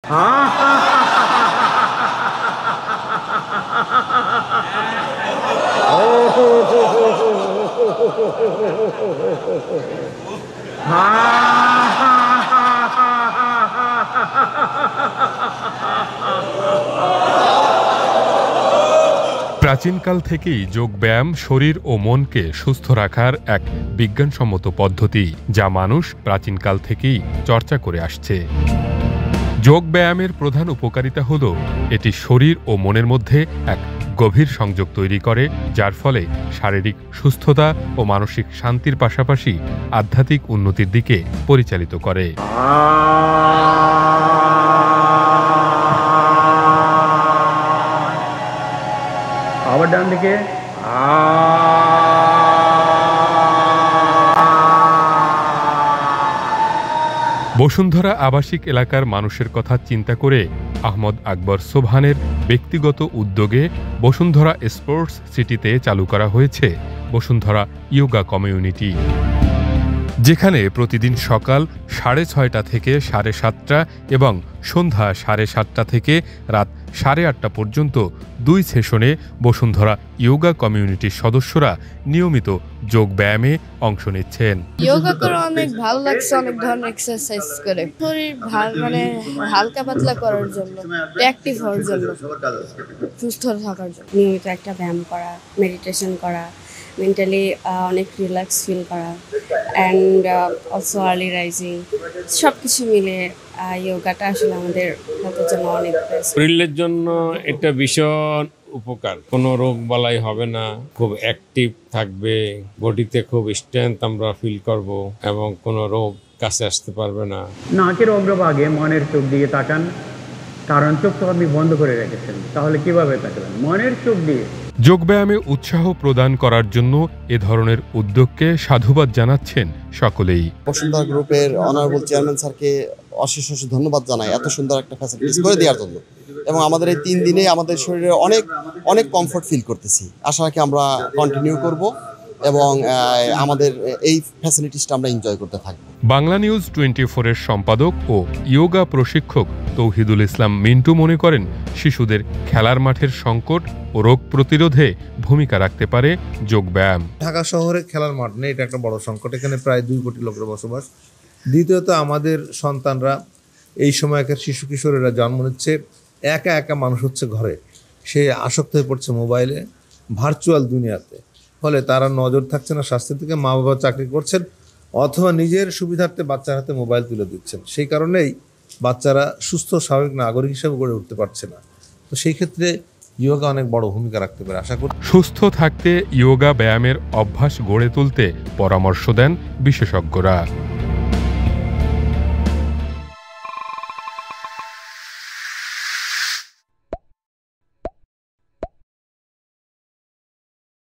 প্রাচীনকাল থেকেই যোগব্যায়াম শরীর ও মনকে সুস্থ রাখার এক বিজ্ঞানসম্মত পদ্ধতি, যা মানুষ প্রাচীনকাল থেকেই চর্চা করে আসছে। যোগব্যায়ামের প্রধান উপকারিতা হল এটি শরীর ও মনের মধ্যে এক গভীর সংযোগ তৈরি করে, যার ফলে শারীরিক সুস্থতা ও মানসিক শান্তির পাশাপাশি আধ্যাত্মিক উন্নতির দিকে পরিচালিত করে। আবার ডান দিকে। বসুন্ধরা আবাসিক এলাকার মানুষের কথা চিন্তা করে আহমদ আকবর সোবহানের ব্যক্তিগত উদ্যোগে বসুন্ধরা স্পোর্টস সিটিতে চালু করা হয়েছে বসুন্ধরা ইয়োগা কমিউনিটি, যেখানে প্রতিদিন সকাল 6:30 থেকে 7:30 এবং সন্ধ্যা 7:30 থেকে রাত 8:30 পর্যন্ত 2 সেশনে বসুন্ধরা ইয়োগা কমিউনিটির সদস্যরা নিয়মিত যোগ ব্যায়ামে অংশ নিচ্ছেন। যোগা করে অনেক ভালো লাগছে, অনেক ধরনের এক্সারসাইজ করে শরীর মানে হালকা পাতলা করার জন্য, অ্যাক্টিভ হওয়ার জন্য, সুস্থ থাকার জন্য নিয়মিত একটা ব্যায়াম করা, মেডিটেশন করা, মেন্টালি অনেক রিল্যাক্স ফিল করা, অ্যান্ড অলসো আর্লি রাইজিং, সব কিছু মিলে যোগাটা আসলে আমাদের হেলথের জন্য অনেক বেস্ট। শরীরের জন্য এটা ভীষণ উপকার, কোনো রোগ বালাই হবে না, খুব অ্যাক্টিভ থাকবে, বডিতে খুব স্ট্রেংথ আমরা ফিল করব এবং কোনো রোগ কাছে আসতে পারবে না। নাকের অগ্রভাগে মনের চোখ দিয়ে তাকান, কারণ চোখ তো আপনি বন্ধ করে রেখেছেন, তাহলে কিভাবে তাকাবেন? মনের চোখ দিয়ে। যোগব্যায়ামে উৎসাহ প্রদান করার জন্য এ ধরনের উদ্যোগকে সাধুবাদ জানাচ্ছেন সকলেই। বসুন্ধরা গ্রুপের অনারেবল চেয়ারম্যান স্যারকে অশেষ ধন্যবাদ জানাই এত সুন্দর একটা ফ্যাসিলিটিস করে দেওয়ার জন্য, এবং আমাদের এই 3 দিনে আমাদের শরীরে অনেক কমফোর্ট ফিল করতেছি। আশা রাখি আমরা কন্টিনিউ করব এবং আমাদের এই ফ্যাসিলিটিসটা আমরা এনজয় করতে থাকব। বাংলা নিউজ 24 এর সম্পাদক ও ইয়োগা প্রশিক্ষক তৌহিদুল ইসলাম মিন্টু মনে করেন, শিশুদের খেলার মাঠের সংকট ও রোগ প্রতিরোধে ভূমিকা রাখতে পারে যোগব্যায়াম। ঢাকা শহরে খেলার মাঠ নেই, এটা একটা বড় সংকট। এখানে প্রায় 2 কোটি লোকের বসবাস। দ্বিতীয়ত, আমাদের সন্তানরা এই সময়কার শিশু কিশোরেরা জন্ম নিচ্ছে, একা মানুষ হচ্ছে ঘরে, সে আসক্ত হয়ে পড়ছে মোবাইলে, ভার্চুয়াল দুনিয়াতে। ফলে তারা নজর থাকছে না স্বাস্থ্যের দিকে, মা বাবা চাকরি করছেন অথবা নিজের সুবিধার্থে বাচ্চার হাতে মোবাইল তুলে দিচ্ছেন। সেই কারণেই বাচ্চারা সুস্থ স্বাভাবিক নাগরিক হিসেবে গড়ে উঠতে পারছে না। তো সেই ক্ষেত্রে ইয়োগা অনেক বড় ভূমিকা রাখতে পারে। আশা করি সুস্থ থাকতে ইয়োগা ব্যায়ামের অভ্যাস গড়ে তুলতে পরামর্শ দেন বিশেষজ্ঞরা।